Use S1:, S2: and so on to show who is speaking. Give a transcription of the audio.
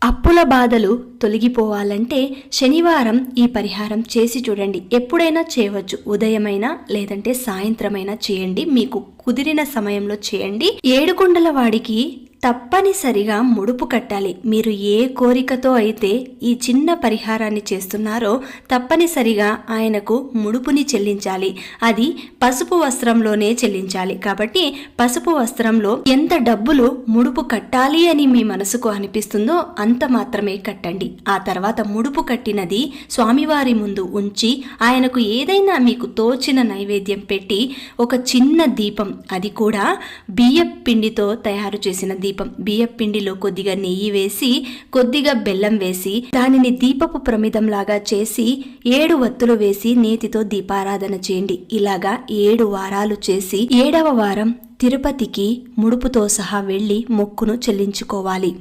S1: అప్పుల బాధలు తొలగిపోవాలంటే శనివారం ఈ పరిహారం చేసి చూడండి. ఎప్పుడైనా చేయవచ్చు, ఉదయమైనా లేదంటే సాయంత్రమైనా చేయండి, మీకు కుదిరిన సమయంలో చేయండి. ఏడుకొండల వాడికి తప్పనిసరిగా ముడుపు కట్టాలి. మీరు ఏ కోరికతో అయితే ఈ చిన్న పరిహారాన్ని చేస్తున్నారో తప్పనిసరిగా ఆయనకు ముడుపుని చెల్లించాలి. అది పసుపు వస్త్రంలోనే చెల్లించాలి. కాబట్టి పసుపు వస్త్రంలో ఎంత డబ్బులు ముడుపు కట్టాలి అని మీ మనసుకు అనిపిస్తుందో అంత మాత్రమే కట్టండి. ఆ తర్వాత ముడుపు కట్టినది స్వామివారి ముందు ఉంచి ఆయనకు ఏదైనా మీకు తోచిన నైవేద్యం పెట్టి ఒక చిన్న దీపం, అది కూడా బియ్యం పిండితో తయారు చేసిన దీపం, బియ్యం పిండిలో కొద్దిగా నెయ్యి వేసి కొద్దిగా బెల్లం వేసి దానిని దీపపు ప్రమిదంలాగా చేసి 7 వత్తులు వేసి నేతితో దీపారాధన చేయండి. ఇలాగా 7 వారాలు చేసి 7వ వారం తిరుపతికి ముడుపుతో సహా వెళ్లి మొక్కును చెల్లించుకోవాలి.